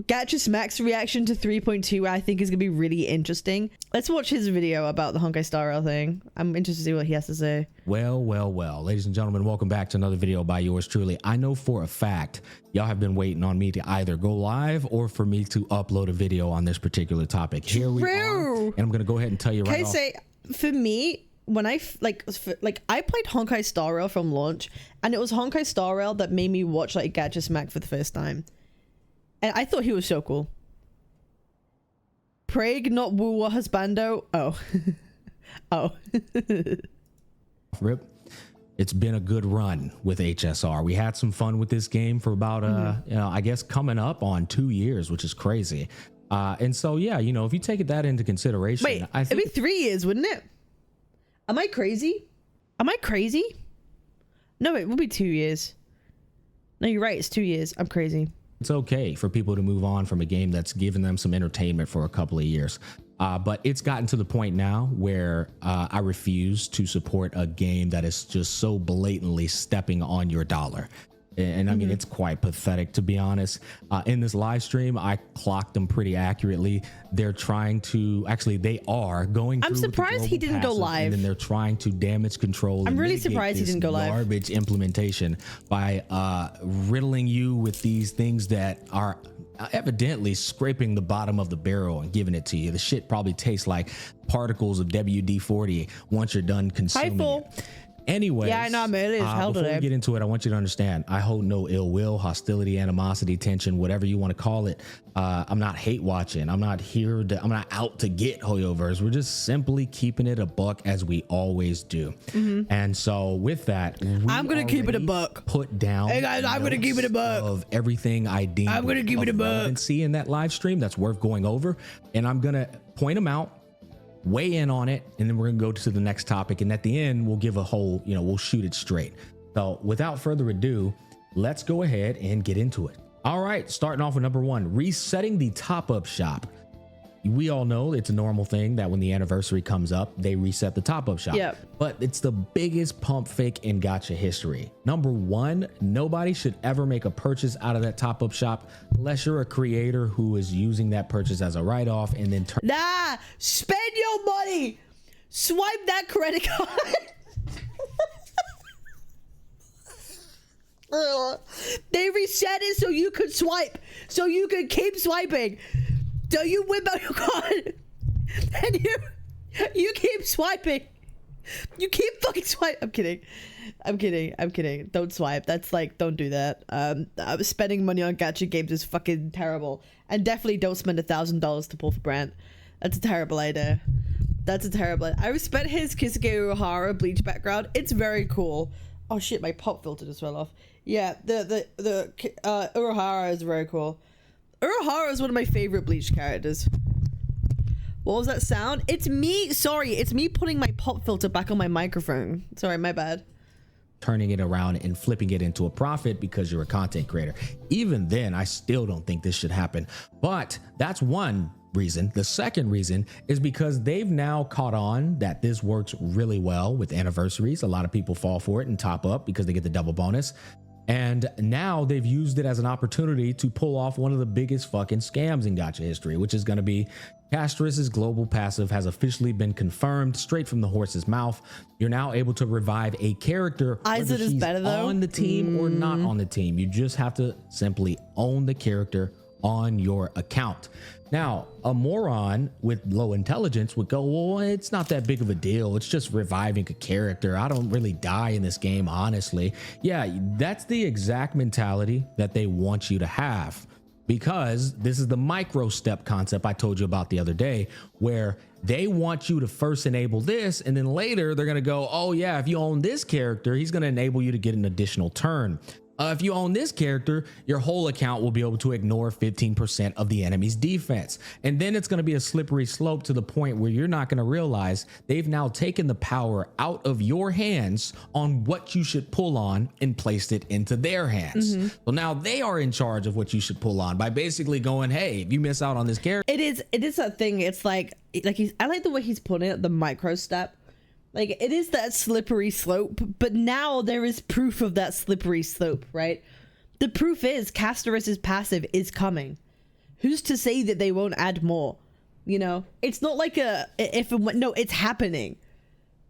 Gatcha's Max reaction to 3.2 I think is gonna be really interesting. Let's watch his video about the Honkai Star Rail thing. I'm interested to see what he has to say. Well, ladies and gentlemen, welcome back to another video by yours truly. I know for a fact y'all have been waiting on me to either go live or for me to upload a video on this particular topic. Here we are, and I'm gonna go ahead and tell you right off. Can I say, for me, when I I played Honkai Star Rail from launch, and it was Honkai Star Rail that made me watch like Gatcha's Max for the first time. And I thought he was so cool. Prague, not Wuwa Husbando. Oh. Oh. Rip. It's been a good run with HSR. We had some fun with this game for about, you know, I guess coming up on 2 years, which is crazy. And so, yeah, you know, if you take that into consideration. Wait, it'd be 3 years, wouldn't it? Am I crazy? Am I crazy? No, it will be 2 years. No, you're right. It's 2 years. I'm crazy. It's okay for people to move on from a game that's given them some entertainment for a couple of years. But it's gotten to the point now where I refuse to support a game that is just so blatantly stepping on your dollar. And I mean, it's quite pathetic, to be honest. In this live stream, I clocked them pretty accurately. They're trying to, actually, they are going through. I'm surprised he didn't go live. And then they're trying to damage control. I'm really surprised he didn't go live. Garbage implementation by riddling you with these things that are evidently scraping the bottom of the barrel and giving it to you. The shit probably tastes like particles of WD-40 once you're done consuming it. Anyways, yeah, I know, I'm early as hell before today. we get into it, I want you to understand, I hold no ill will, hostility, animosity, tension, whatever you want to call it. I'm not hate watching. I'm not here to, I'm not out to get HoYoverse. We're just simply keeping it a buck as we always do. And so with that, I'm going to keep it a buck. Put down. Hey guys, I'm going to keep it a buck. Of everything I deem. I'm going to keep it a buck. And see in that live stream that's worth going over. And I'm going to point them out, weigh in on it, and then we're gonna go to the next topic, and at the end we'll give a whole, you know, we'll shoot it straight. So without further ado, let's go ahead and get into it. All right, starting off with number one, resetting the top-up shop. We all know it's a normal thing that when the anniversary comes up, they reset the top-up shop. Yep. But it's the biggest pump fake in gacha history. Number one, nobody should ever make a purchase out of that top-up shop unless you're a creator who is using that purchase as a write-off and then turn. Nah, spend your money. Swipe that credit card. They reset it so you could swipe, so you could keep swiping. So you whip out your card and you keep swiping. You keep fucking swiping. I'm kidding. Don't swipe. That's like, don't do that. Spending money on gacha games is fucking terrible. And definitely don't spend $1,000 to pull for Brant. That's a terrible idea. That's a terrible idea. I respect his Kisuke Uruhara bleach background. It's very cool. Oh shit, my pop filter just fell off. Yeah, the Uruhara is very cool. Uruhara is one of my favorite Bleach characters. What was that sound? It's me. Sorry, it's me putting my pop filter back on my microphone. Sorry, my bad. Turning it around and flipping it into a profit because you're a content creator. Even then, I still don't think this should happen. But that's one reason. The second reason is because they've now caught on that this works really well with anniversaries. A lot of people fall for it and top up because they get the double bonus. And now they've used it as an opportunity to pull off one of the biggest fucking scams in gacha history, which is going to be Castorice's global passive has officially been confirmed straight from the horse's mouth. You're now able to revive a character whether she's better, on the team or not on the team. You just have to simply own the character on your account. Now, a moron with low intelligence would go, well, it's not that big of a deal. It's just reviving a character. I don't really die in this game, honestly. Yeah, that's the exact mentality that they want you to have, because this is the micro step concept I told you about the other day, where they want you to first enable this, and then later they're going to go, oh yeah, if you own this character, he's going to enable you to get an additional turn. If you own this character, your whole account will be able to ignore 15% of the enemy's defense. And then it's going to be a slippery slope to the point where you're not going to realize they've now taken the power out of your hands on what you should pull on and placed it into their hands. So now they are in charge of what you should pull on by basically going, hey, if you miss out on this character. It is that thing. It's like I like the way he's putting it, the micro step. Like, it is that slippery slope, but now there is proof of that slippery slope, right? The proof is Castorice's passive is coming. who's to say that they won't add more? You know, it's not like a if and when. No, it's happening.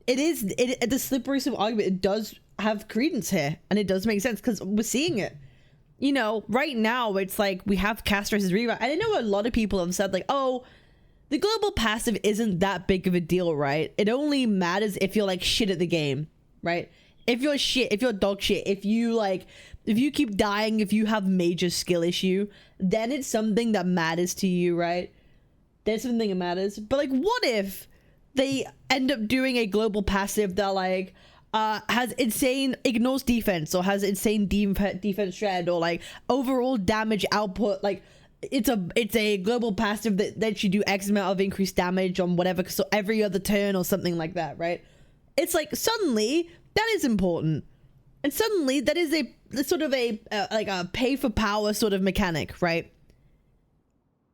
It is the slippery slope argument. It does have credence here, and it does make sense because we're seeing it. You know, right now it's like we have Castorice's rerun, and I know a lot of people have said like, oh, the global passive isn't that big of a deal, right? It only matters if you're like shit at the game, right? If you're shit, if you're dog shit, if you keep dying, if you have major skill issue, then it's something that matters to you, right? There's something that matters. But like, what if they end up doing a global passive that like has insane ignores defense, or has insane defense shred, or like overall damage output? Like it's a global passive that lets you do X amount of increased damage on whatever, so every other turn or something like that, right? It's like suddenly that is important, and suddenly that is a sort of a like a pay for power sort of mechanic, right?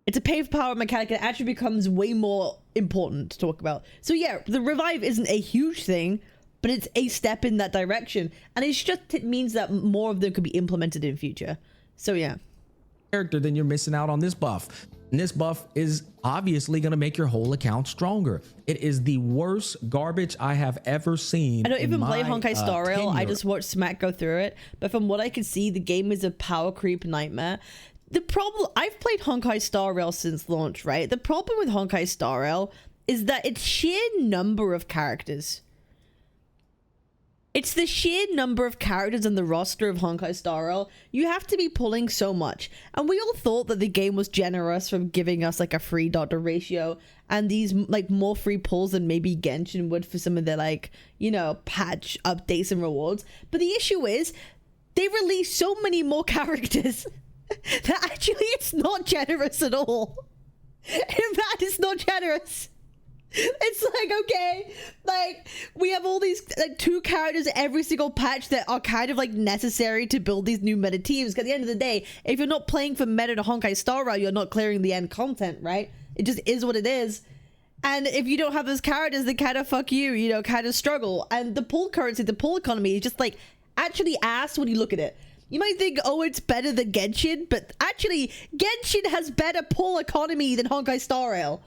It's a pay for power mechanic that actually becomes way more important to talk about. So yeah, the revive isn't a huge thing, but it's a step in that direction, and it means that more of them could be implemented in future. So yeah, character, then you're missing out on this buff. And this buff is obviously going to make your whole account stronger. It is the worst garbage I have ever seen. I don't even play Honkai Star Rail. I just watch Smack go through it. But from what I can see, the game is a power creep nightmare. The problem, I've played Honkai Star Rail since launch, right? The problem with Honkai Star Rail is that its sheer number of characters. It's the sheer number of characters in the roster of Honkai Star Rail. You have to be pulling so much. And we all thought that the game was generous from giving us like a free doctor ratio and these like more free pulls than maybe Genshin would for some of their like, you know, patch updates and rewards. But the issue is they release so many more characters that actually it's not generous at all. In fact, it's not generous. It's like, okay, like we have all these like 2 characters every single patch that are kind of like necessary to build these new meta teams. Because at the end of the day, if you're not playing for meta to Honkai Star Rail, you're not clearing the end content, right? It just is what it is. And if you don't have those characters, they kind of fuck you, you know, kind of struggle. And the pull currency, the pull economy is just like actually ass when you look at it. You might think, oh, it's better than Genshin, but actually Genshin has better pull economy than Honkai Star Rail.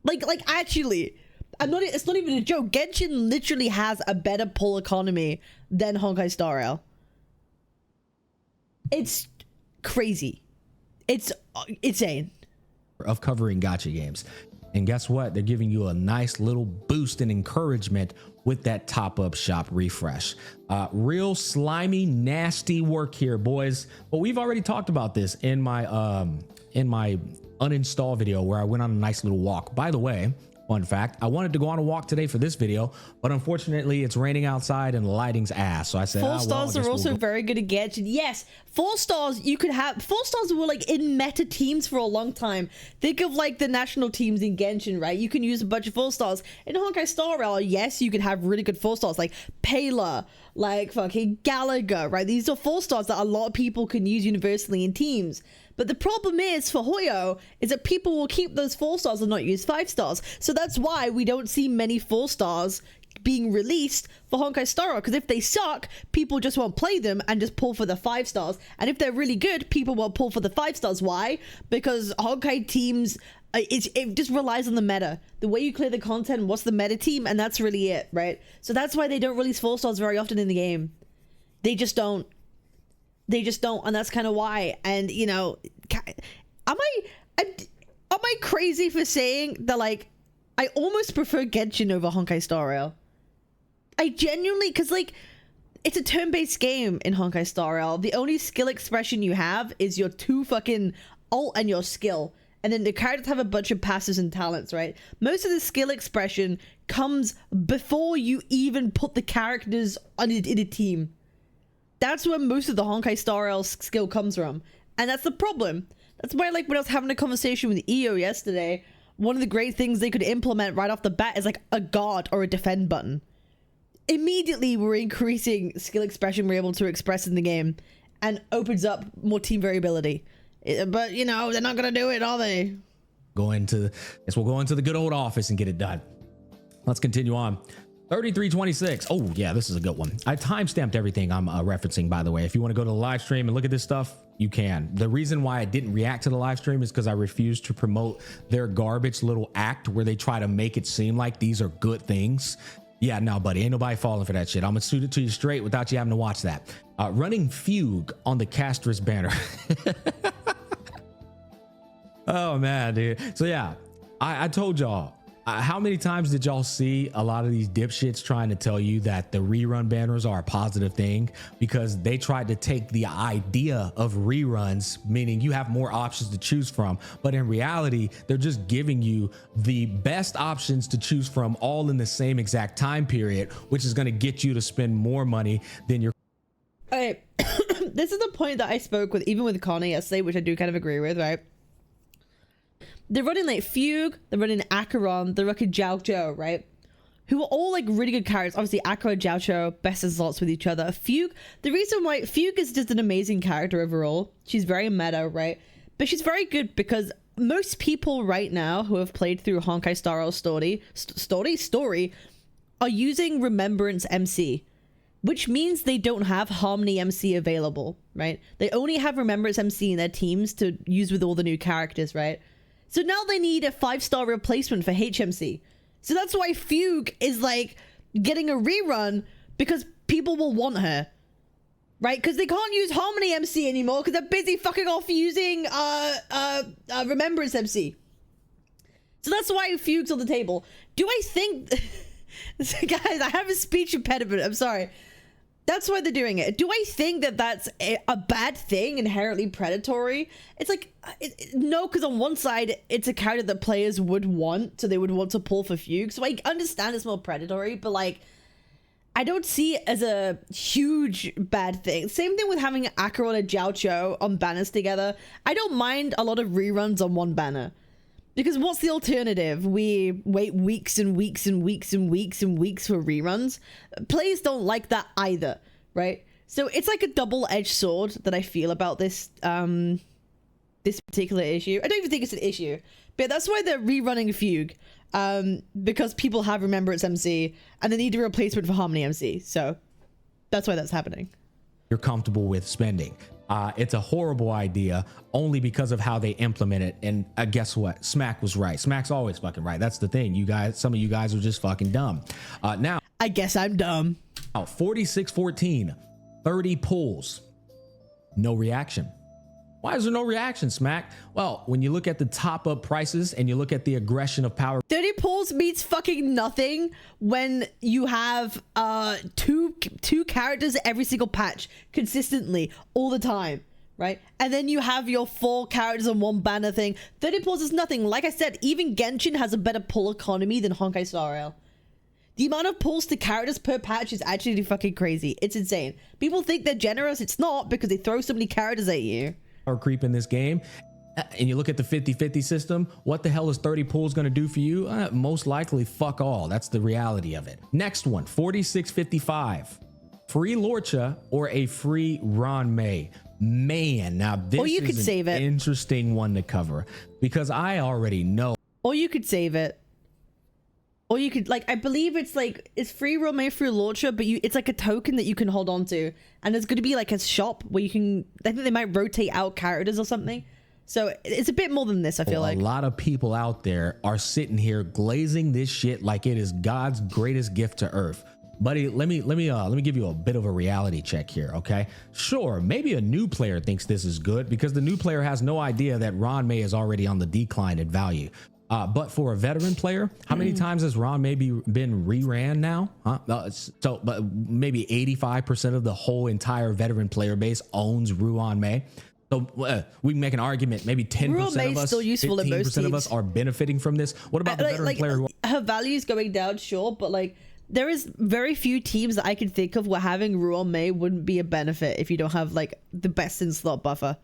Like actually, it's not even a joke. Genshin literally has a better pull economy than Honkai Star Rail. It's crazy. It's insane. Of covering gacha games. And guess what? They're giving you a nice little boost and encouragement with that top-up shop refresh. Real slimy, nasty work here, boys. But we've already talked about this in my uninstall video where I went on a nice little walk. By the way, fun fact, I wanted to go on a walk today for this video, but unfortunately it's raining outside and the lighting's ass. So I said, 4 stars are also very good at Genshin. Yes, 4 stars you could have. 4 stars were like in meta teams for a long time. Think of like the national teams in Genshin, right? You can use a bunch of 4 stars. In Honkai Star Rail, yes, you could have really good 4 stars like Pela, like fucking Galaga, right? These are 4 stars that a lot of people can use universally in teams. But the problem is for HoYo is that people will keep those 4 stars and not use 5 stars. So that's why we don't see many 4 stars being released for Honkai Star Rail, because if they suck, people just won't play them and just pull for the 5 stars. And if they're really good, people won't pull for the 5 stars. Why? Because Honkai teams, it just relies on the meta. The way you clear the content, what's the meta team, and that's really it, right? So that's why they don't release 4 stars very often in the game. They just don't. They just don't, and that's kind of why. And you know, am I crazy for saying that like I almost prefer Genshin over Honkai Star Rail? I genuinely, because like it's a turn-based game in Honkai Star Rail. The only skill expression you have is your 2 fucking ult and your skill, and then the characters have a bunch of passives and talents, right? Most of the skill expression comes before you even put the characters in a team. That's where most of the Honkai Star Rail skill comes from. And that's the problem. That's why, like, when I was having a conversation with EO yesterday, one of the great things they could implement right off the bat is, like, a guard or a defend button. Immediately, we're increasing skill expression we're able to express in the game and opens up more team variability. But, you know, they're not going to do it, are they? We'll go into the good old office and get it done. Let's continue on. 3326. Oh yeah, this is a good one. I timestamped everything I'm referencing, by the way. If you want to go to the live stream and look at this stuff, you can. The reason why I didn't react to the live stream is because I refused to promote their garbage little act where they try to make it seem like these are good things. Yeah, no, buddy, ain't nobody falling for that shit. I'm gonna shoot it to you straight without you having to watch that. Running Fugue on the Castorice banner. Oh man, dude. So yeah, I told y'all. How many times did y'all see a lot of these dipshits trying to tell you that the rerun banners are a positive thing because they tried to take the idea of reruns, meaning you have more options to choose from, but in reality, they're just giving you the best options to choose from all in the same exact time period, which is going to get you to spend more money than your. Okay, this is the point that I spoke with, even with Connie yesterday, which I do kind of agree with, right? They're running like Fugue, they're running Acheron, they're running Jiaozhou, right? Who are all like really good characters. Obviously, Acheron and Jiaozhou, best in slots with each other. Fugue, the reason why Fugue is just an amazing character overall. She's very meta, right? But she's very good because most people right now who have played through Honkai Star Rail story are using Remembrance MC, which means they don't have Harmony MC available, right? They only have Remembrance MC in their teams to use with all the new characters, right? So now they need a 5-star replacement for HMC. So that's why Fugue is like getting a rerun, because people will want her, right? Because they can't use Harmony MC anymore because they're busy fucking off using Remembrance MC. So that's why Fugue's on the table. Do I think... Guys, I have a speech impediment. I'm sorry. That's why they're doing it. Do I think that that's a bad thing, inherently predatory? It's like, no, because on one side, it's a character that players would want, so they would want to pull for Fugue. So I understand it's more predatory, but like, I don't see it as a huge bad thing. Same thing with having Acheron and Jiaozhou on banners together. I don't mind a lot of reruns on one banner. Because what's the alternative? We wait weeks and weeks and weeks and weeks and weeks for reruns. Players don't like that either, right? So it's like a double-edged sword that I feel about this this particular issue. I don't even think it's an issue, but that's why they're rerunning Fugue, because people have Remembrance MC and they need a replacement for Harmony MC. So that's why that's happening. You're comfortable with spending. It's a horrible idea only because of how they implement it. And guess what? Smack was right. Smack's always fucking right. That's the thing. You guys, some of you guys are just fucking dumb. Now, I guess I'm dumb. 4614, 30 pulls. No reaction. Why is there no reaction, Smack? Well, when you look at the top up prices and you look at the aggression of power. 30 pulls means fucking nothing when you have two characters every single patch consistently all the time, right? And then you have your 4 characters on one banner thing. 30 pulls is nothing. Like I said, even Genshin has a better pull economy than Honkai Star Rail. The amount of pulls to characters per patch is actually fucking crazy. It's insane. People think they're generous. It's not, because they throw so many characters at you. Power creep in this game, and you look at the 50-50 system, what the hell is 30 pulls going to do for you? Most likely fuck all. That's the reality of it. Next one, 4655, free Lorcha or a free Ranmei. Man, now this or you could save it. Interesting one to cover, because I already know. Or you could save it. Or you could, like, I believe it's like, it's free Ranmei through Lorcha, but it's like a token that you can hold on to. And there's going to be like a shop where you can, I think they might rotate out characters or something. So it's a bit more than this, I feel like. A lot of people out there are sitting here glazing this shit like it is God's greatest gift to Earth. Buddy, let me give you a bit of a reality check here, okay? Sure, maybe a new player thinks this is good because the new player has no idea that Ranmei is already on the decline in value. But for a veteran player, how many times has Ranmei been reran now? But maybe 85% of the whole entire veteran player base owns Ranmei. So we can make an argument. Maybe 10% of us, still useful 15% of us are benefiting from this. What about the veteran player? Her value is going down, sure, but like there is very few teams that I can think of where having Ranmei wouldn't be a benefit if you don't have like the best in slot buffer.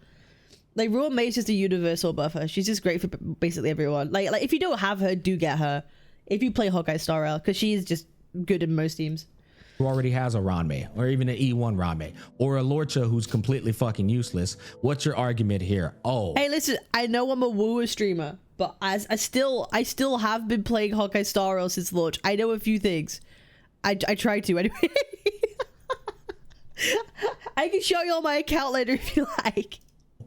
Like, Ranmei is just a universal buffer. She's just great for basically everyone. Like if you don't have her, do get her. If you play Honkai Star Rail, because she's just good in most teams. Who already has a Ranmei, or even an E1 Ranmei, or a Lorcha who's completely fucking useless. What's your argument here? Oh, hey, listen, I know I'm a woo streamer, but I still have been playing Honkai Star Rail since launch. I know a few things. I tried to anyway. I can show you all my account later if you like.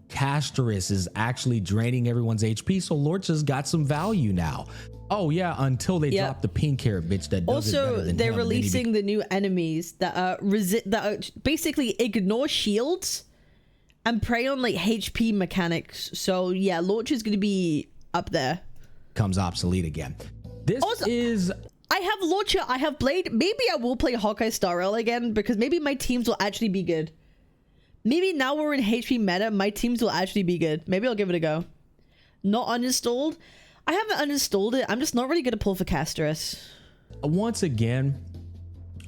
Castorice is actually draining everyone's HP, so Lorcha's got some value now. Oh yeah, until they drop the pink hair bitch that does it better than they're him, releasing the new enemies that basically ignore shields and prey on like HP mechanics. So yeah, Lorch is going to be up there. Comes obsolete again. This is... I have Lorcha, I have Blade. Maybe I will play Honkai Star Rail again because maybe my teams will actually be good. Maybe now we're in HP meta, my teams will actually be good. Maybe I'll give it a go. Not uninstalled. I haven't uninstalled it. I'm just not really going to pull for Castorice. Once again,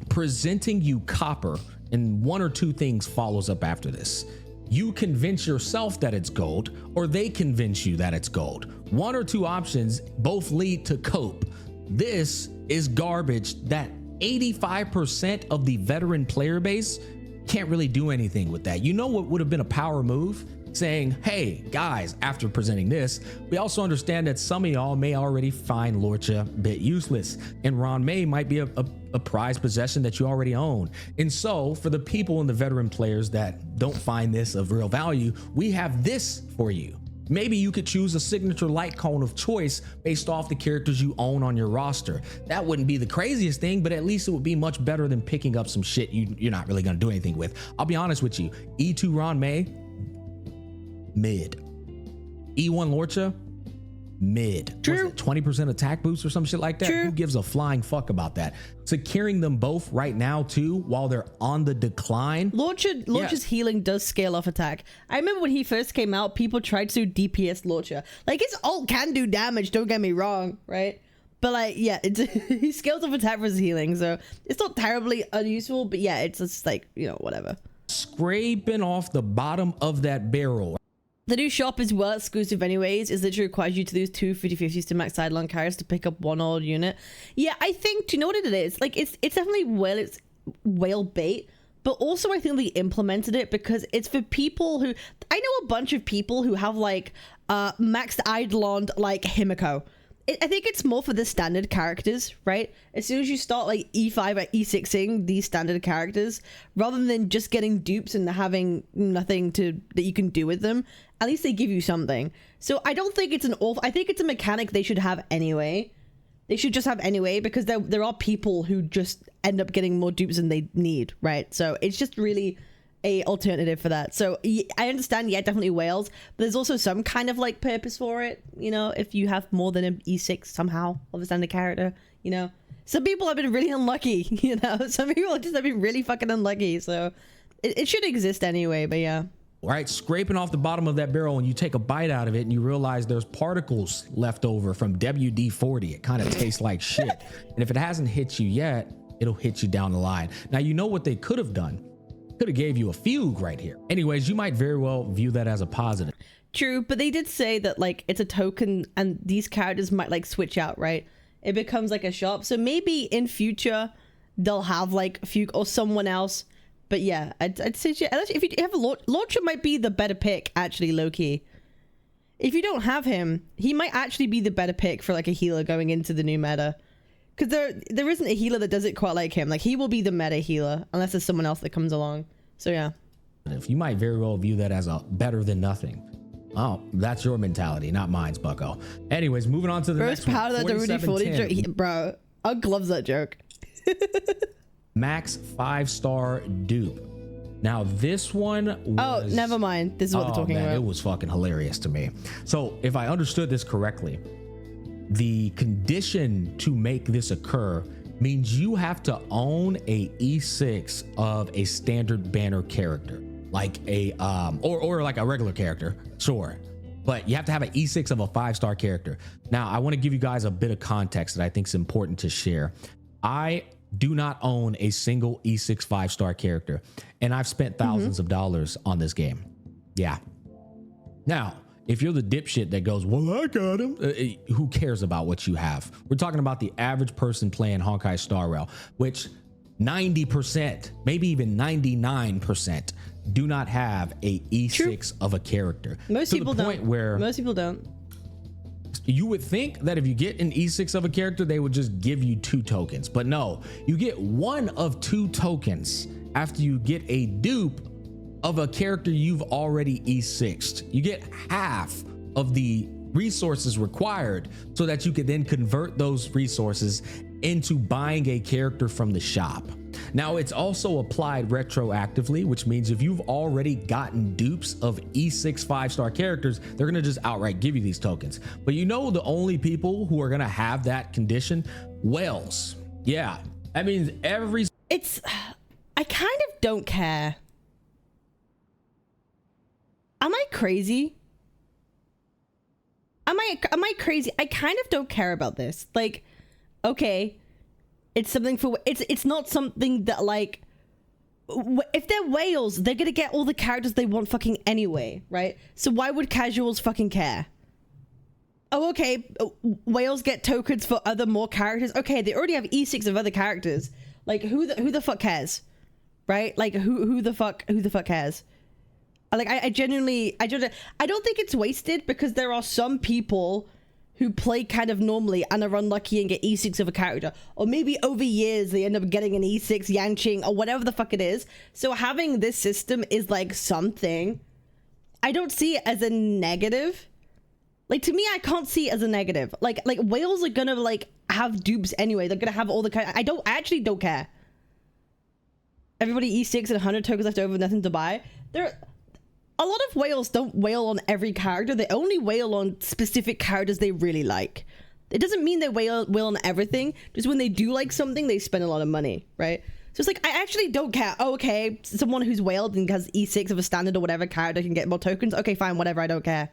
presenting you copper, and one or two things follows up after this. You convince yourself that it's gold, or they convince you that it's gold. One or two options both lead to cope. This is garbage that 85% of the veteran player base can't really do anything with that. You know what would have been a power move? Saying, hey guys, after presenting this, we also understand that some of y'all may already find Lorcha a bit useless, and Ron May might be a prized possession that you already own. And so for the people and the veteran players that don't find this of real value, we have this for you. Maybe you could choose a signature light cone of choice based off the characters you own on your roster. That wouldn't be the craziest thing, but at least it would be much better than picking up some shit you're not really gonna do anything with. I'll be honest with you, E2 Ron May, mid. E1 Lorcha, mid. True. 20% attack boost or some shit like that? True. Who gives a flying fuck about that? Securing them both right now too, while they're on the decline. Lorcha's healing does scale off attack. I remember when he first came out, people tried to DPS Lorcha. Like, his ult can do damage, don't get me wrong, right? But like, yeah, he scales off attack for his healing, so it's not terribly unuseful, but yeah, it's just like, you know, whatever. Scraping off the bottom of that barrel. The new shop is well exclusive anyways. It literally requires you to lose 2 50/50s to max sideline carries to pick up one old unit. Yeah, I think, do you know what it is? Like, it's definitely whale bait, but also I think they implemented it because it's for people who... I know a bunch of people who have like maxed Eidolon like Himiko. I think it's more for the standard characters, right? As soon as you start like E5 or E6ing these standard characters, rather than just getting dupes and having nothing that you can do with them, at least they give you something. So I don't think it's an awful... I think it's a mechanic they should have anyway. They should just have anyway, because there are people who just end up getting more dupes than they need, right? So it's just really a alternative for that. So I understand, yeah, definitely whales, but there's also some kind of like purpose for it, you know, if you have more than an E6 somehow of a standard character, you know. Some people have been really unlucky, you know. Some people just have been really fucking unlucky, so it should exist anyway, but yeah. All right, scraping off the bottom of that barrel, and you take a bite out of it and you realize there's particles left over from WD-40. It kind of tastes like shit. And if it hasn't hit you yet, it'll hit you down the line. Now, you know what they could have done? Could have gave you a fugue right here. Anyways, you might very well view that as a positive. True, but they did say that like it's a token and these characters might like switch out, right? It becomes like a shop. So maybe in future they'll have like a fugue or someone else. But yeah, I'd say if you have a Launcher might be the better pick, actually, low-key. If you don't have him, he might actually be the better pick for like a healer going into the new meta. Because there isn't a healer that does it quite like him. Like, he will be the meta healer unless there's someone else that comes along. So yeah. You might very well view that as a better than nothing. Oh, that's your mentality, not mine, Bucko. Anyways, moving on to the next one. Power that the Rudy 40 joke. Bro, Ugg loves that joke. Max 5-star dupe. Now this one was... Oh, never mind. This is what they're talking about. It was fucking hilarious to me. So if I understood this correctly, the condition to make this occur means you have to own a E6 of a standard banner character, like a or like a regular character, sure, but you have to have an E6 of a 5-star character. Now I want to give you guys a bit of context that I think is important to share. I do not own a single E6 5-star character, and I've spent thousands of dollars on this game. Yeah. Now, if you're the dipshit that goes, well, I got him, who cares about what you have? We're talking about the average person playing Honkai Star Rail, which 90%, maybe even 99% do not have a E6 of a character. Most people don't. Where most people don't. You would think that if you get an E6 of a character, they would just give you 2 tokens, but no, you get 1 of 2 tokens after you get a dupe of a character you've already E6'd. You get half of the resources required so that you could then convert those resources into buying a character from the shop. Now, it's also applied retroactively, which means if you've already gotten dupes of E6 5-star characters, they're gonna just outright give you these tokens. But you know, the only people who are gonna have that condition? Whales. Yeah, that means I kind of don't care. Am I crazy? Am I crazy? I kind of don't care about this. Like, okay, it's something for, it's not something that, like, if they're whales, they're gonna get all the characters they want fucking anyway, right? So why would casuals fucking care? Oh, okay, whales get tokens for more characters. Okay, they already have E6 of other characters. Like, who the fuck cares, right? Like, who the fuck cares? Like, I genuinely, I don't think it's wasted, because there are some people who play kind of normally and are unlucky and get E6 of a character, or maybe over years they end up getting an E6 Yanqing or whatever the fuck it is. So having this system is like something. I don't see it as a negative. Like, to me, I can't see it as a negative. Like whales are gonna like have dupes anyway. They're gonna have all the I actually don't care. Everybody E6 and 100 tokens left over, nothing to buy. A lot of whales don't whale on every character. They only whale on specific characters they really like. It doesn't mean they whale on everything. Just when they do like something, they spend a lot of money, right? So it's like, I actually don't care. Oh, okay, someone who's whaled and has E6 of a standard or whatever character can get more tokens. Okay, fine, whatever, I don't care.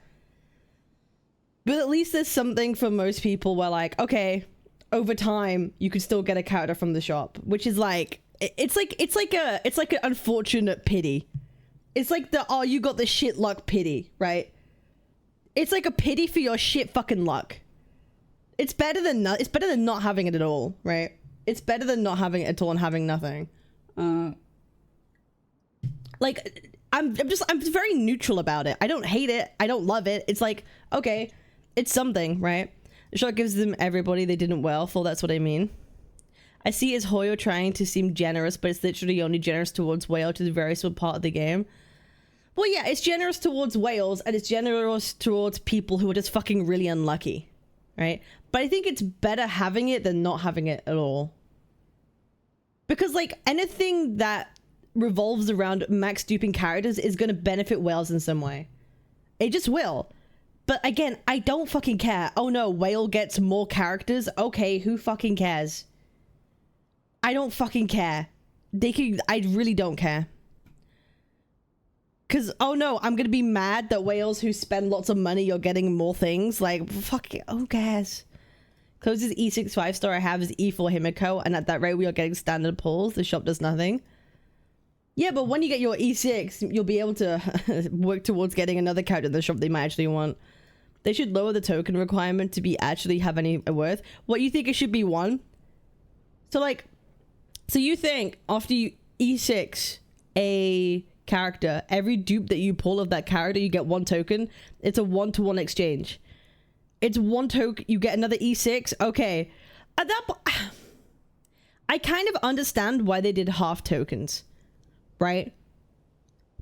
But at least there's something for most people where, like, okay, over time, you could still get a character from the shop, which is like, it's like an unfortunate pity. It's like the, oh, you got the shit luck pity, right? It's like a pity for your shit fucking luck. It's better than not having it at all, right? It's better than not having it at all and having nothing. Like, I'm very neutral about it. I don't hate it. I don't love it. It's like, okay, it's something, right? Sure, it gives them everybody they didn't well for. That's what I mean. I see as HoYo trying to seem generous, but it's literally only generous towards whale, which is a very small part of the game. Well, yeah, it's generous towards whales, and it's generous towards people who are just fucking really unlucky, right? But I think it's better having it than not having it at all. Because, like, anything that revolves around max duping characters is going to benefit whales in some way. It just will. But again, I don't fucking care. Oh no, whale gets more characters? Okay, who fucking cares? I don't fucking care. I really don't care. Because, oh no, I'm going to be mad that whales who spend lots of money are getting more things. Like, fuck it, who cares? Closest E6 5-star I have is E4 Himiko, and at that rate we are getting standard pulls. The shop does nothing. Yeah, but when you get your E6, you'll be able to work towards getting another character in the shop they might actually want. They should lower the token requirement to be actually have any worth. What, you think it should be 1? So, like, so you think after you E6 a character, every dupe that you pull of that character, you get 1 token. It's a 1-to-1 exchange. It's 1 token, you get another E6. Okay. At that point, I kind of understand why they did half tokens, right?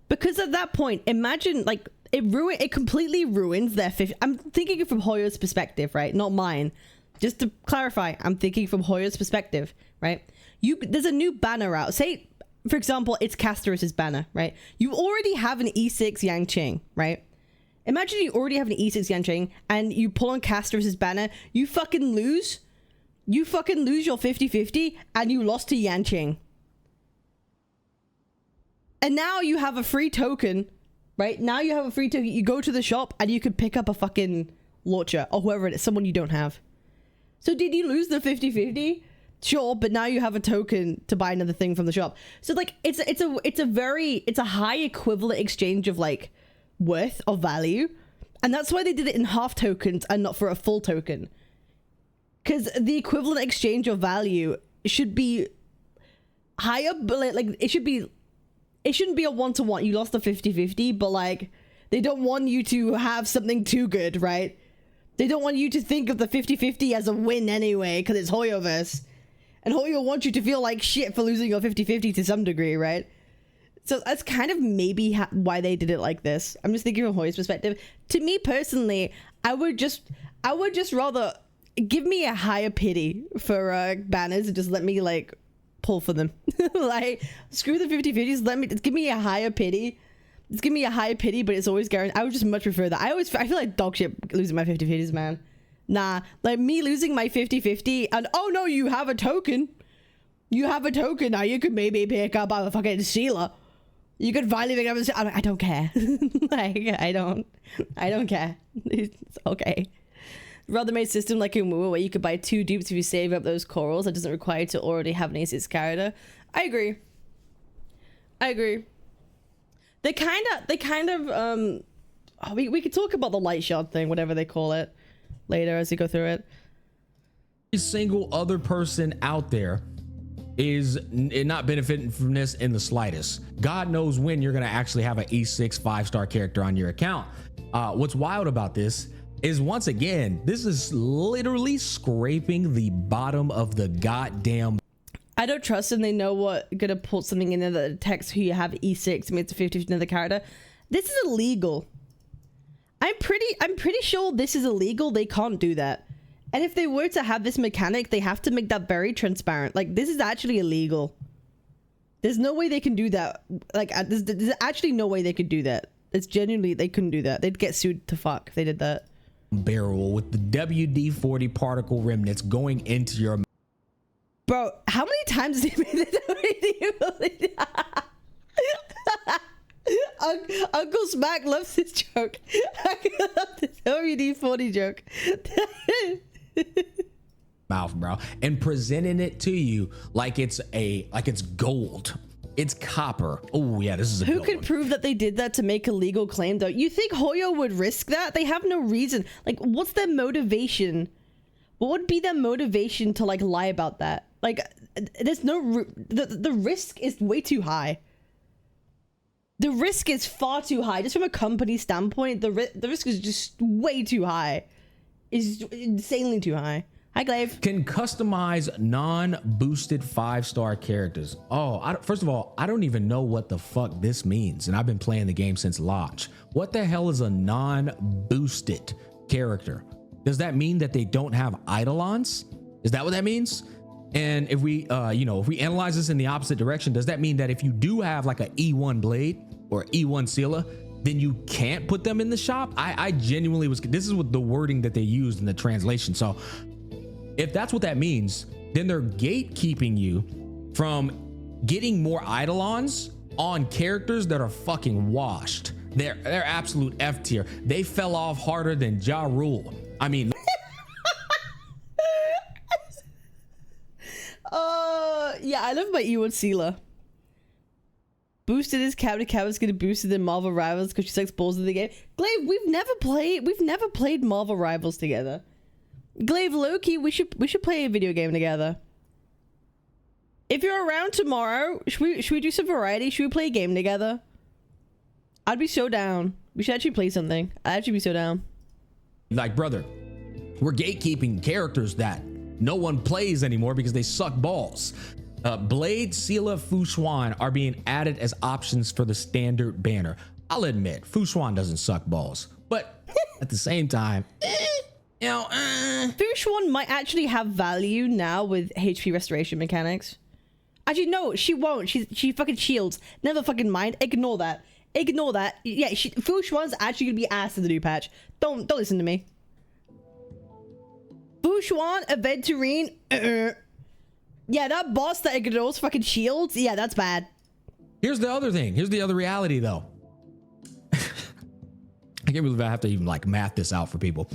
Because at that point, imagine, like, it completely ruins their 50. I'm thinking from HoYo's perspective, right? Not mine. Just to clarify, I'm thinking from HoYo's perspective, right? There's a new banner out. Say, for example, it's Castorice's banner, right? You already have an E6 Yanqing, right? Imagine you already have an E6 Yanqing and you pull on Castorice's banner, you fucking lose. You fucking lose your 50-50 and you lost to Yanqing. And now you have a free token, right? Now you have a free token. You go to the shop and you could pick up a fucking launcher or whoever it is, someone you don't have. So did you lose the 50-50? Sure, but now you have a token to buy another thing from the shop. So like it's a high equivalent exchange of like worth or value. And that's why they did it in half tokens and not for a full token. Because the equivalent exchange of value should be higher, but like it shouldn't be a 1-to-1. You lost the 50-50, but like they don't want you to have something too good, right? They don't want you to think of the 50-50 as a win anyway, because it's HoYoverse. And HoYo wants you to feel like shit for losing your 50-50 to some degree, right? So that's kind of maybe why they did it like this. I'm just thinking from HoYo's perspective. To me personally, I would just rather give me a higher pity for banners and just let me like pull for them. Like screw the 50-50s. Give me a higher pity. Just give me a higher pity, but it's always guaranteed. I would just much prefer that. I feel like dog shit losing my 50-50s, man. Nah, like me losing my 50-50 and oh no, you have a token. You have a token now. You could maybe pick up a fucking sealer. You could finally pick up a sealer. I don't care. Like I don't care. It's okay. Rather made system like in WoW where you could buy 2 dupes if you save up those corals. That doesn't require you to already have an A6 character. I agree. They kind of we could talk about the light shard thing, whatever they call it, later as we go through it. Every single other person out there is not benefiting from this in the slightest. God knows when you're gonna actually have an E6 5-star character on your account. What's wild about this is, once again, this is literally scraping the bottom of the goddamn. I don't trust them. They know what gonna put something in there that detects who you have E6 and makes a 50-50 another character. This is illegal. I'm pretty sure this is illegal. They can't do that. And if they were to have this mechanic, they have to make that very transparent. Like, this is actually illegal. There's no way they can do that. Like, there's actually no way they could do that. It's genuinely, they couldn't do that. They'd get sued to fuck if they did that. Barrel with the WD-40 particle remnants going into your. Bro, how many times has he made the Uncle Smack loves this joke. I love this WD-40 joke. Mouth, bro, and presenting it to you like it's gold. It's copper. Oh yeah, this is a who good could one. prove that they did that to make a legal claim though? You think HoYo would risk that? They have no reason. Like, what's their motivation? What would be their motivation to like lie about that? Like, there's no the risk is way too high. The risk is far too high. Just from a company standpoint, the risk is just way too high. It's insanely too high. Hi, Glaive. Can customize non-boosted 5-star characters. Oh, first of all, I don't even know what the fuck this means, and I've been playing the game since launch. What the hell is a non-boosted character? Does that mean that they don't have eidolons? Is that what that means? And if we, if we analyze this in the opposite direction, does that mean that if you do have like a E1 blade or E1 sealer, then you can't put them in the shop? I genuinely this is what the wording that they used in the translation. So if that's what that means, then they're gatekeeping you from getting more eidolons on characters that are fucking washed. They're absolute F tier. They fell off harder than Ja Rule. I mean, yeah, I love my E1 sealer. Boosted is Cabinetz gonna boost it in Marvel Rivals because she likes balls in the game. Glaive, we've never played Marvel Rivals together. Glaive, Loki, we should play a video game together. If you're around tomorrow, should we do some variety? Should we play a game together? I'd be so down. We should actually play something. I'd actually be so down. like, brother, we're gatekeeping characters that no one plays anymore because they suck balls. Blade, Sela, Fu Xuan are being added as options for the standard banner. I'll admit, Fu Xuan doesn't suck balls, but at the same time, Fu Xuan might actually have value now with HP restoration mechanics. Actually, no, she won't. She fucking shields. Never fucking mind. Ignore that. Ignore that. Yeah, Fu Xuan's actually gonna be ass in the new patch. Don't listen to me. Fu Xuan, Aventurine. Yeah, that boss that ignores fucking shields. Yeah, that's bad. Here's the other thing. Here's the other reality, though. I can't believe I have to even like math this out for people.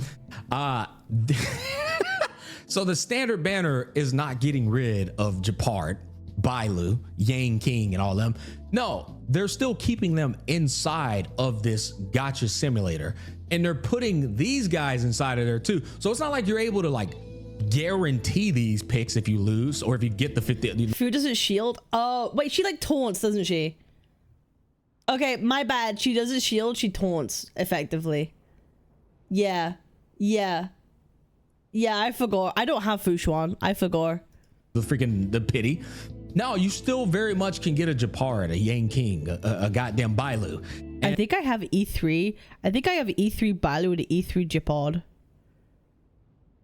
So the standard banner is not getting rid of Japard, Bailu, Yang King, and all them. No, they're still keeping them inside of this gacha simulator, and they're putting these guys inside of there too. So it's not like you're able to like guarantee these picks if you lose or if you get the 50. Fu doesn't shield. Oh wait, she like taunts, doesn't she? Okay, my bad. She doesn't shield. She taunts effectively. Yeah. Yeah. Yeah, I forgot. I don't have Fushuan. I forgot. The pity. No, you still very much can get a Japard, a Yang King, a goddamn Bailu. And I think I have E3. I think I have E3 Bailu and E3 Japard.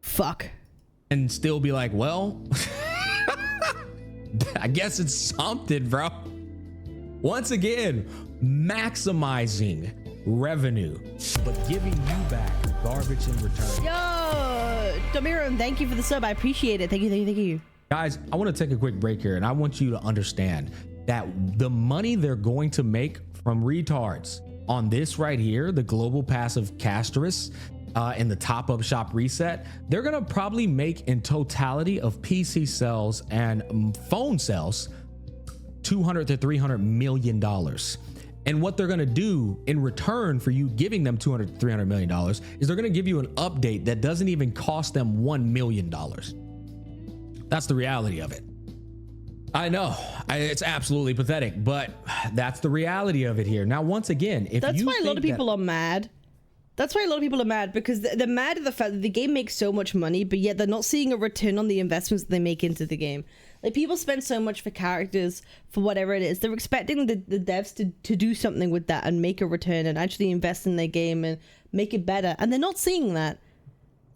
Fuck. And still be like, well, I guess it's something, bro. Once again, maximizing revenue, but giving you back garbage in return. Yo, Domiron, thank you for the sub. I appreciate it. Thank you, thank you, thank you. Guys, I want to take a quick break here, and I want you to understand that the money they're going to make from retards on this right here, the global passive Castorice, in the top-up shop reset, they're gonna probably make in totality of PC sales and phone sales $200 to $300 million. And what they're gonna do in return for you giving them $200 to $300 million is they're gonna give you an update that doesn't even cost them $1 million. That's the reality of it. I know it's absolutely pathetic, but that's the reality of it here. Now, once again, if that's you why a lot of people are mad. That's why a lot of people are mad, because they're mad at the fact that the game makes so much money, but yet they're not seeing a return on the investments that they make into the game. Like, people spend so much for characters, for whatever it is. They're expecting the devs to do something with that and make a return and actually invest in their game and make it better. And they're not seeing that.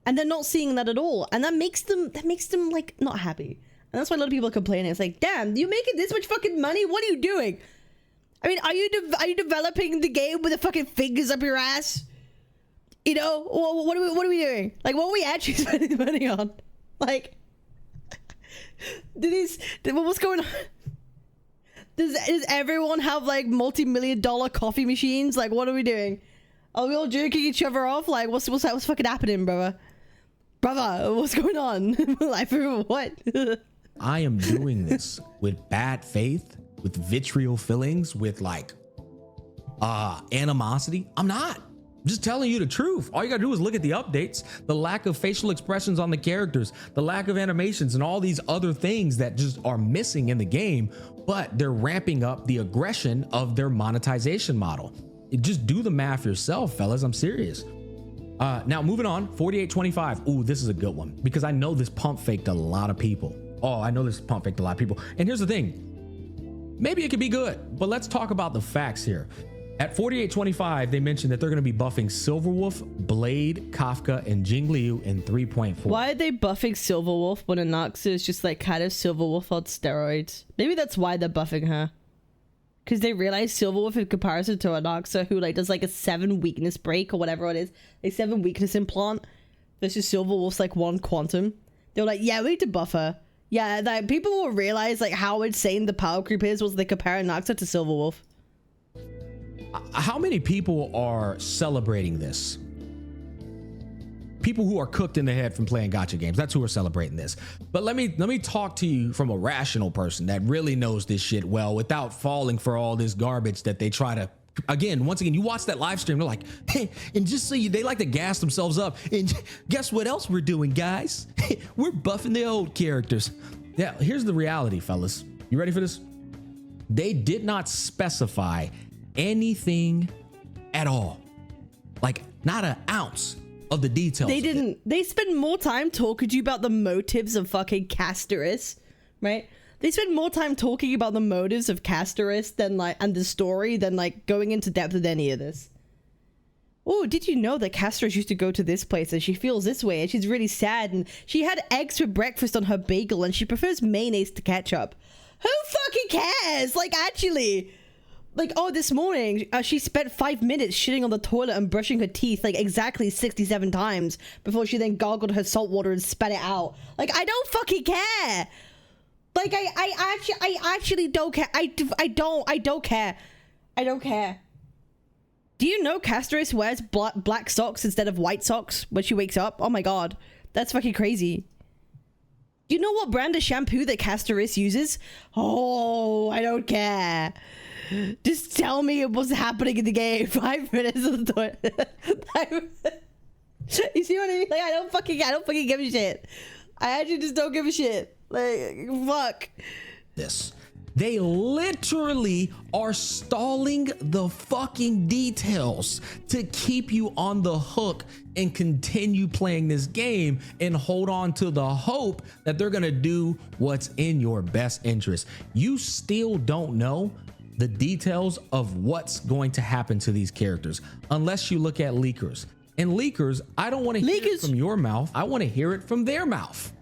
And they're not seeing that at all. And that makes them like not happy. And that's why a lot of people are complaining. It's like, damn, you're making this much fucking money? What are you doing? I mean, are you developing the game with the fucking fingers up your ass? You know, what are we doing? Like, what are we actually spending money on? Like, what's going on? Does everyone have like multi-million-dollar coffee machines? Like, what are we doing? Are we all jerking each other off? Like, what's fucking happening, brother? Brother, what's going on? Like, what? I am doing this with bad faith, with vitriol fillings, with like animosity. I'm not. I'm just telling you the truth. All you gotta do is look at the updates, the lack of facial expressions on the characters, the lack of animations, and all these other things that just are missing in the game, but they're ramping up the aggression of their monetization model. Just do the math yourself, fellas. I'm serious. Now moving on, 4825. Ooh, this is a good one because I know this pump faked a lot of people. Oh, I know this pump faked a lot of people. And here's the thing, maybe it could be good, but let's talk about the facts here. At 4825, they mentioned that they're going to be buffing Silverwolf, Blade, Kafka, and Jingliu in 3.4. Why are they buffing Silverwolf when Anaxa is just like kind of Silverwolf on steroids? Maybe that's why they're buffing her. Because they realize Silverwolf in comparison to Anaxa, who like does like a 7 weakness break or whatever it is, a 7 weakness implant, versus Silverwolf's like 1 quantum. They were like, yeah, we need to buff her. Yeah, like people will realize like how insane the power creep is once they compare Anaxa to Silverwolf. How many people are celebrating this? People who are cooked in the head from playing gacha games. That's who are celebrating this. But let me talk to you from a rational person that really knows this shit well without falling for all this garbage that they try to. Once again, you watch that live stream, they're like, hey, and just so you, they like to gas themselves up. And guess what else we're doing, guys? We're buffing the old characters. Yeah, here's the reality, fellas. You ready for this? They did not specify anything at all, like not an ounce of the details. They didn't. They spend more time talking to you about the motives of fucking Castorice, right? They spend more time talking about the motives of Castorice than like, and the story than like going into depth with any of this. Oh, did you know that Castorice used to go to this place and she feels this way and she's really sad and she had eggs for breakfast on her bagel and she prefers mayonnaise to ketchup? Who fucking cares? Like, actually. Like, oh, this morning, she spent 5 minutes shitting on the toilet and brushing her teeth, like, exactly 67 times before she then gargled her salt water and spat it out. Like, I don't fucking care. Like, I actually don't care. I don't care. I don't care. Do you know Castorice wears black socks instead of white socks when she wakes up? Oh my god. That's fucking crazy. Do you know what brand of shampoo that Castorice uses? Oh, I don't care. Just tell me what's happening in the game. 5 minutes of the toilet. You see what I mean? Like, I don't fucking give a shit. I actually just don't give a shit. Like, fuck. This. They literally are stalling the fucking details to keep you on the hook and continue playing this game and hold on to the hope that they're gonna do what's in your best interest. You still don't know the details of what's going to happen to these characters unless you look at leakers. And leakers, I don't want to hear it from your mouth. I want to hear it from their mouth.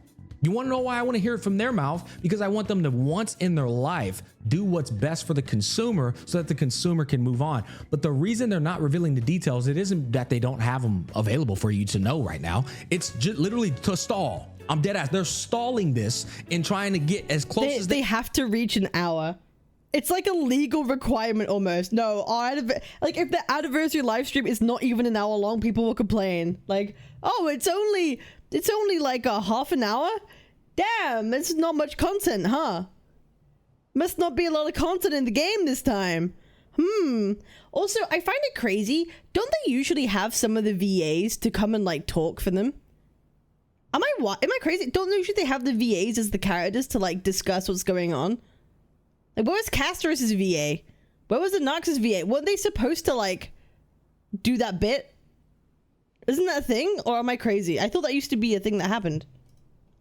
You want to know why I want to hear it from their mouth? Because I want them to once in their life do what's best for the consumer so that the consumer can move on. But the reason they're not revealing the details, it isn't that they don't have them available for you to know right now. It's just literally to stall. I'm dead ass. They're stalling this and trying to get as close as they have to reach an hour. It's like a legal requirement almost. No, like if the anniversary live stream is not even an hour long, people will complain. Like, oh, it's only like a half an hour. Damn, that's not much content, huh? Must not be a lot of content in the game this time. Also, I find it crazy. Don't they usually have some of the VAs to come and like talk for them? Am I crazy? Don't they usually have the VAs as the characters to like discuss what's going on? Like, where was Castorice's VA? Where was the Nox's VA? Weren't they supposed to like do that bit? Isn't that a thing? Or am I crazy? I thought that used to be a thing that happened.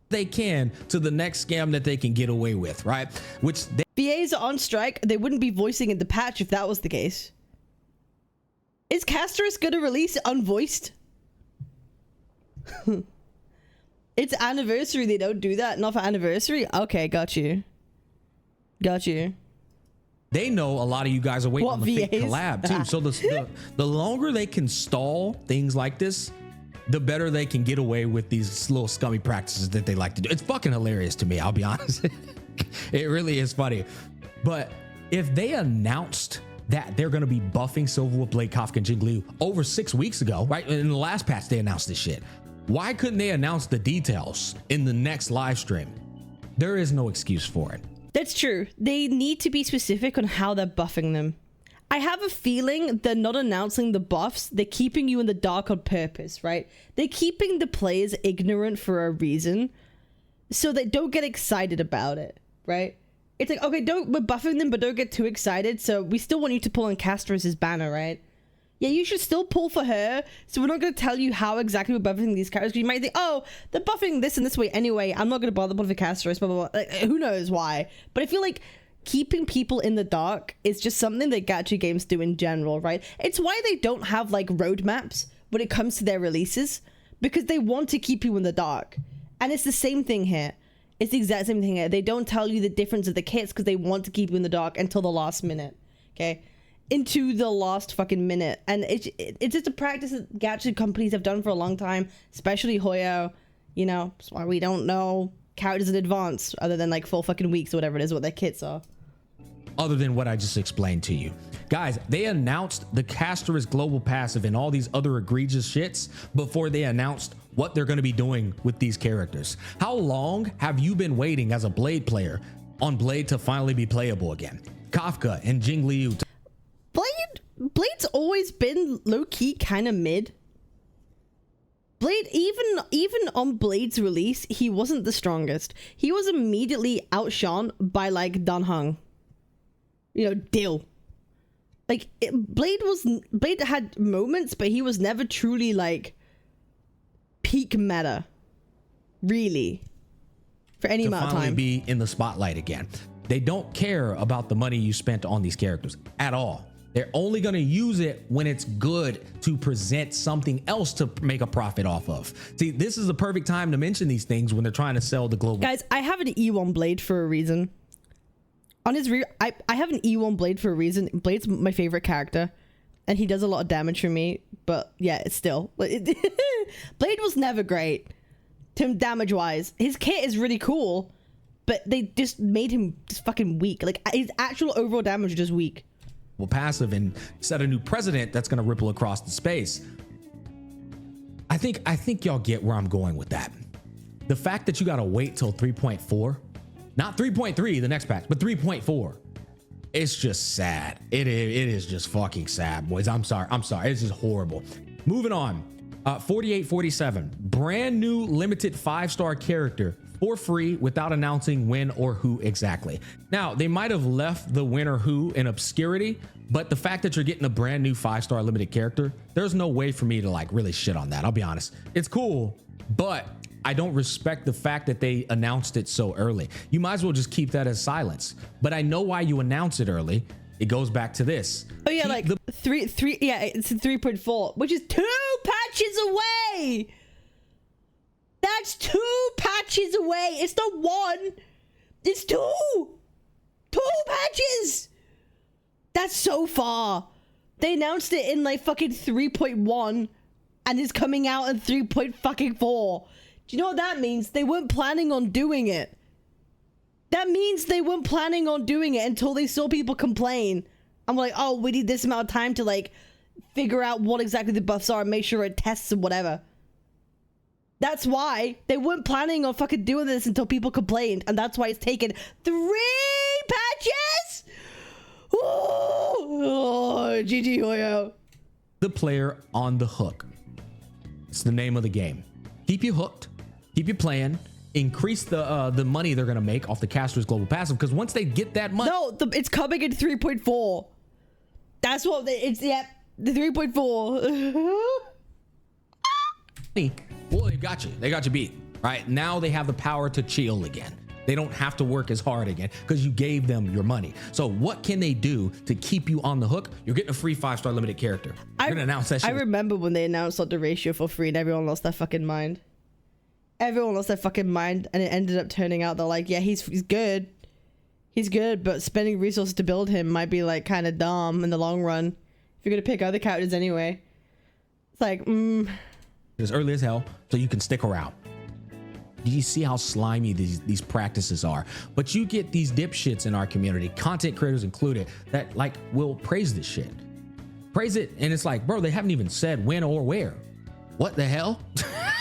they can to the next scam that they can get away with, right? Which VAs are on strike. They wouldn't be voicing in the patch if that was the case. Is Castorice gonna release it unvoiced? It's anniversary. They don't do that. Not for anniversary. Okay, got you. Got you. They know a lot of you guys are waiting on the fake collab too. So the longer they can stall things like this, the better they can get away with these little scummy practices that they like to do. It's fucking hilarious to me, I'll be honest. It really is funny. But if they announced that they're going to be buffing Silverwood, Blade, Kafka, and Jingliu over 6 weeks ago, right? In the last patch, they announced this shit. Why couldn't they announce the details in the next live stream? There is no excuse for it. That's true. They need to be specific on how they're buffing them. I have a feeling they're not announcing the buffs. They're keeping you in the dark on purpose, right? They're keeping the players ignorant for a reason, so they don't get excited about it, right? It's like, okay, we're buffing them, but don't get too excited. So we still want you to pull on Castorice's banner, right? Yeah, you should still pull for her. So we're not going to tell you how exactly we're buffing these characters. You might think, oh, they're buffing this and this way anyway. I'm not going to bother buffing Castorice, blah, blah, blah. Like, who knows why? But I feel like keeping people in the dark is just something that gacha games do in general, right? It's why they don't have like roadmaps when it comes to their releases, because they want to keep you in the dark. And it's the same thing here. It's the exact same thing here. They don't tell you the difference of the kits because they want to keep you in the dark until the last minute, okay? Into the last fucking minute. And it's just a practice that gacha companies have done for a long time, especially HoYo. You know, that's why we don't know characters in advance other than like 4 fucking weeks or whatever it is, what their kits are. Other than what I just explained to you. Guys, they announced the Castorice global passive and all these other egregious shits before they announced what they're going to be doing with these characters. How long have you been waiting as a Blade player on Blade to finally be playable again? Kafka and Jingliu. Blade's always been low-key kind of mid. Blade, even on Blade's release, he wasn't the strongest. He was immediately outshone by like Danheng. You know, Dill. Like, Blade had moments, but he was never truly like peak meta. Really. For any amount of time. To finally be in the spotlight again. They don't care about the money you spent on these characters at all. They're only going to use it when it's good to present something else to make a profit off of. See, this is the perfect time to mention these things when they're trying to sell the global. Guys, I have an E1 Blade for a reason. On his I have an E1 Blade for a reason. Blade's my favorite character, and he does a lot of damage for me. But yeah, it's still Blade was never great, damage-wise. His kit is really cool, but they just made him just fucking weak. Like, his actual overall damage is just weak. Passive and set a new precedent that's going to ripple across the space. I think y'all get where I'm going with that. The fact that you got to wait till 3.4, not 3.3 the next patch, but 3.4, it's just sad. It is just fucking sad, boys. I'm sorry. It's just horrible. Moving on. 4847, brand new limited 5-star character for free without announcing when or who exactly. Now, they might have left the when or who in obscurity, but the fact that you're getting a brand new 5-star limited character, there's no way for me to like really shit on that. I'll be honest. It's cool, but I don't respect the fact that they announced it so early. You might as well just keep that as silence. But I know why you announce it early. It goes back to this. Oh yeah, like three. Yeah, it's a 3.4, which is 2 patches away. That's 2 patches away. It's not 1. It's 2. 2 patches. That's so far. They announced it in like fucking 3.1, and it's coming out in 3.4. Do you know what that means? They weren't planning on doing it. That means they weren't planning on doing it until they saw people complain. I'm like, oh, we need this amount of time to like figure out what exactly the buffs are and make sure it tests and whatever. That's why they weren't planning on fucking doing this until people complained, and that's why it's taken 3 patches. Oh, GG HoYo. The player on the hook. It's the name of the game. Keep you hooked. Keep you playing. Increase the money they're gonna make off the Castorice global passive, because once they get that money, it's coming in 3.4. That's what it's. Yep, the 3.4. well, they got you. They got you beat. Right now, they have the power to chill again. They don't have to work as hard again because you gave them your money. So what can they do to keep you on the hook? You're getting a free 5-star limited character. You're gonna announce that shit. I remember when they announced like the ratio for free, and everyone lost their fucking mind. Everyone lost their fucking mind, and it ended up turning out they're like, yeah, he's good. He's good, but spending resources to build him might be like kind of dumb in the long run if you're gonna pick other characters anyway. It's like, It's early as hell, so you can stick around. You see how slimy these practices are, but you get these dipshits in our community, content creators included, that like will praise this shit, praise it, and it's like, bro, they haven't even said when or where. What the hell?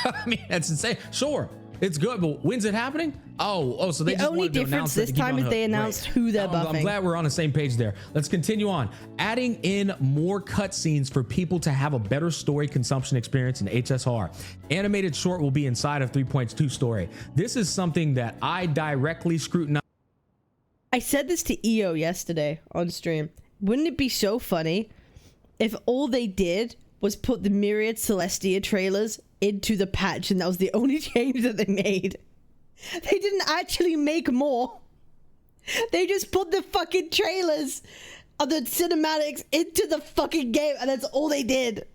I mean, that's insane. Sure, it's good, but when's it happening? Oh, so they the only difference this time is they announced who they're buffing. I'm glad we're on the same page there. Let's continue on. Adding in more cutscenes for people to have a better story consumption experience in HSR. Animated short will be inside of 3.2 story. This is something that I directly scrutinize. I said this to EO yesterday on stream. Wouldn't it be so funny if all they did was put the Myriad Celestia trailers into the patch, and that was the only change that they made? They didn't actually make more. They just put the fucking trailers of the cinematics into the fucking game, and that's all they did.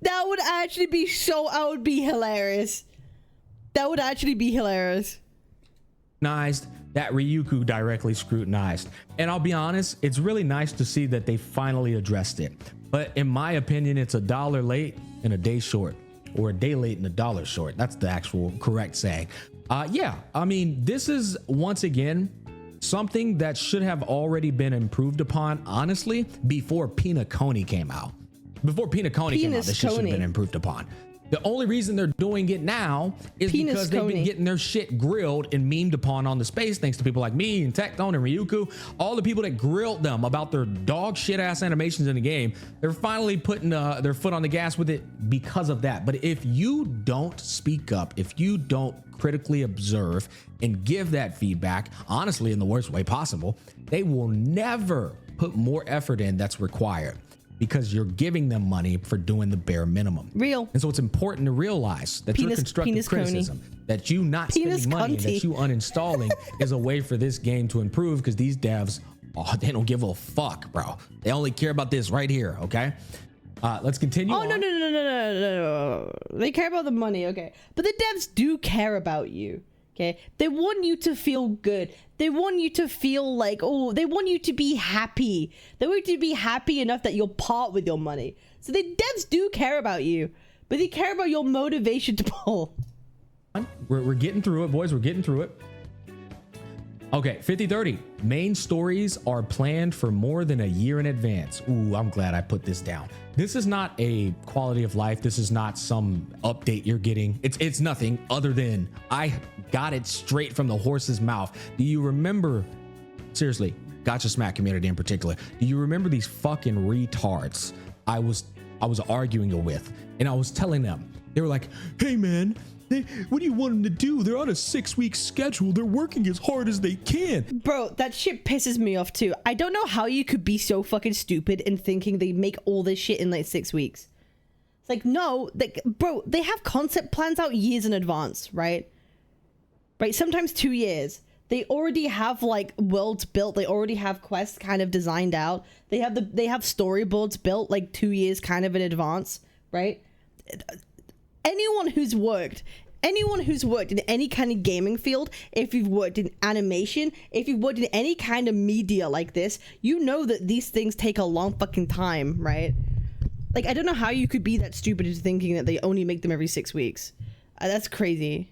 That would actually be that would be hilarious. That would actually be hilarious. That Ryuku directly scrutinized. And I'll be honest, it's really nice to see that they finally addressed it. But in my opinion, it's $1 late and a day short. Or a day late and $1 short. That's the actual correct saying. Yeah, I mean, this is once again something that should have already been improved upon, honestly, before Penacony came out. Before Penacony came out, this shit should have been improved upon. The only reason they're doing it now is because they've been getting their shit grilled and memed upon on the space, thanks to people like me and Tectone and Ryuku, all the people that grilled them about their dog shit ass animations in the game. They're finally putting their foot on the gas with it because of that. But if you don't speak up, if you don't critically observe and give that feedback, honestly, in the worst way possible, they will never put more effort in that's required, because you're giving them money for doing the bare minimum. And so it's important to realize that your constructive criticism, that you not spending money and that you uninstalling is a way for this game to improve, because these devs, they don't give a fuck, bro. They only care about this right here, okay? Let's continue on. No. They care about the money, okay. But the devs do care about you, okay? They want you to feel good. They want you to feel like, oh, they want you to be happy. They want you to be happy enough that you'll part with your money. So the devs do care about you, but they care about your motivation to pull. We're getting through it, boys. We're getting through it. Okay, 50-30. Main stories are planned for more than a year in advance. Ooh, I'm glad I put this down. This is not a quality of life. This is not some update you're getting. It's nothing other than I got it straight from the horse's mouth. Do you remember, seriously, Gacha Smack community in particular, do you remember these fucking retards I was arguing with, and I was telling them, they were like, hey man, what do you want them to do? They're on a 6-week schedule. They're working as hard as they can. Bro, that shit pisses me off too. I don't know how you could be so fucking stupid in thinking they make all this shit in like 6 weeks. It's like, no, bro, they have concept plans out years in advance, right? Right, sometimes 2 years. They already have like worlds built. They already have quests kind of designed out. They have storyboards built like 2 years kind of in advance, right? Anyone who's worked in any kind of gaming field, if you've worked in animation, if you've worked in any kind of media like this, you know that these things take a long fucking time, right? Like, I don't know how you could be that stupid into thinking that they only make them every 6 weeks. That's crazy.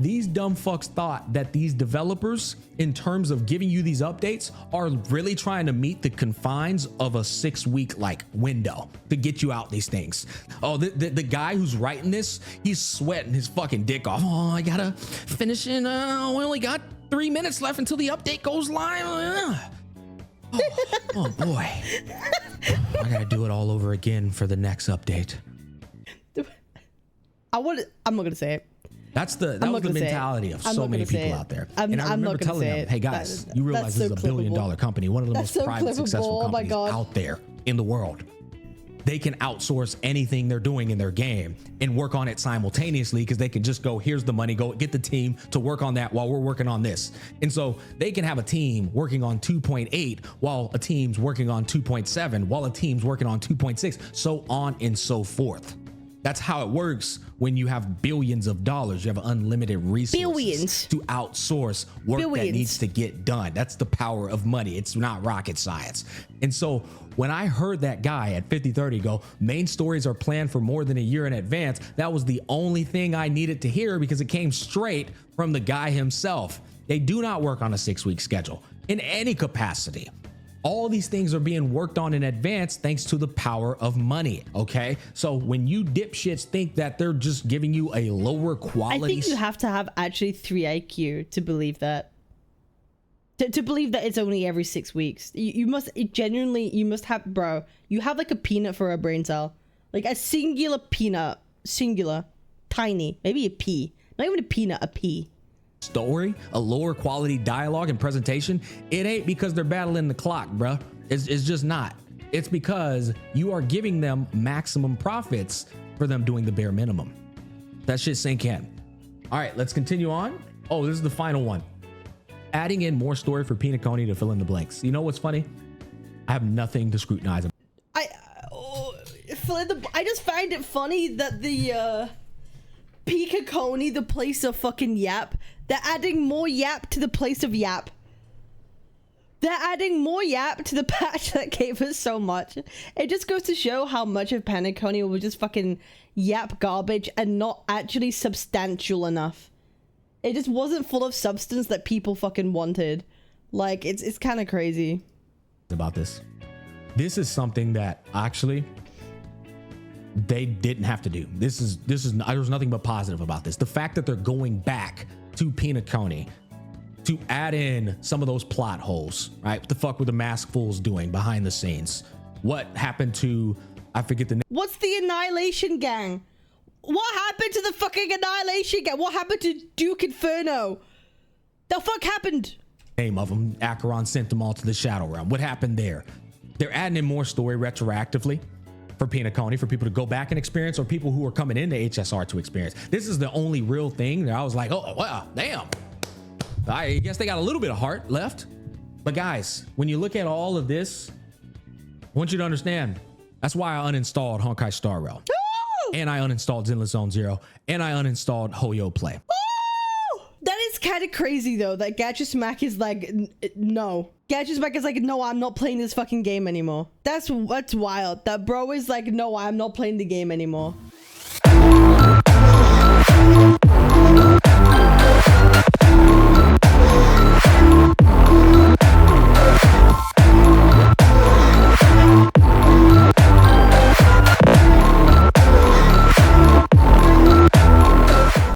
These dumb fucks thought that these developers, in terms of giving you these updates, are really trying to meet the confines of a 6-week like window to get you out these things. Oh, the guy who's writing this, he's sweating his fucking dick off. Oh, I gotta finish in. We only got 3 minutes left until the update goes live. Oh boy, I gotta do it all over again for the next update. I'm not gonna say it. That was the mentality of so many people out there. And I remember telling them, hey guys, you realize this is a $1 billion company, one of the most private, successful companies out there in the world. They can outsource anything they're doing in their game and work on it simultaneously, because they can just go, here's the money, go get the team to work on that while we're working on this. And so they can have a team working on 2.8 while a team's working on 2.7, while a team's working on 2.6, so on and so forth. That's how it works when you have billions of dollars. You have unlimited resources to outsource work that needs to get done. That's the power of money. It's not rocket science. And so when I heard that guy at 5030 go, main stories are planned for more than a year in advance, that was the only thing I needed to hear, because it came straight from the guy himself. They do not work on a 6-week schedule in any capacity. All these things are being worked on in advance thanks to the power of money. Okay, so when you dipshits think that they're just giving you a lower quality, I think you have to have actually 3 IQ to believe that. To believe that it's only every 6 weeks. You must have, bro. You have like a peanut for a brain cell, like a singular peanut, tiny, maybe a pea, not even a peanut, a pea. Story, a lower quality dialogue and presentation, it ain't because they're battling the clock, bruh. It's just not. It's because you are giving them maximum profits for them doing the bare minimum. That shit sink in. All right, let's continue on. Oh, this is the final one. Adding in more story for Penacony to fill in the blanks. You know what's funny? I have nothing to scrutinize. I just find it funny that the Penacony, the place of fucking yap, they're adding more yap to the place of yap. They're adding more yap to the patch that gave us so much. It just goes to show how much of Penacony was just fucking yap garbage and not actually substantial enough. It just wasn't full of substance that people fucking wanted. Like, it's kind of crazy. About this. This is something that actually they didn't have to do. There's nothing but positive about this. The fact that they're going back to Penacony to add in some of those plot holes, right? What the fuck were the mask fools doing behind the scenes? What happened to, I forget the name. What's the Annihilation Gang? What happened to the fucking Annihilation Gang? What happened to Duke Inferno? The fuck happened? Name of them. Acheron sent them all to the Shadow Realm. What happened there? They're adding in more story retroactively for Penacony, for people to go back and experience, or people who are coming into HSR to experience. This is the only real thing that I was like, oh, wow, damn. I guess they got a little bit of heart left. But guys, when you look at all of this, I want you to understand, that's why I uninstalled Honkai Star Rail. And I uninstalled Zenless Zone Zero, and I uninstalled HoYo Play. That is kind of crazy though, that Gacha Smack is like, no. Gacha Smack is like, no, I'm not playing this fucking game anymore. That's wild. That bro is like, no, I'm not playing the game anymore.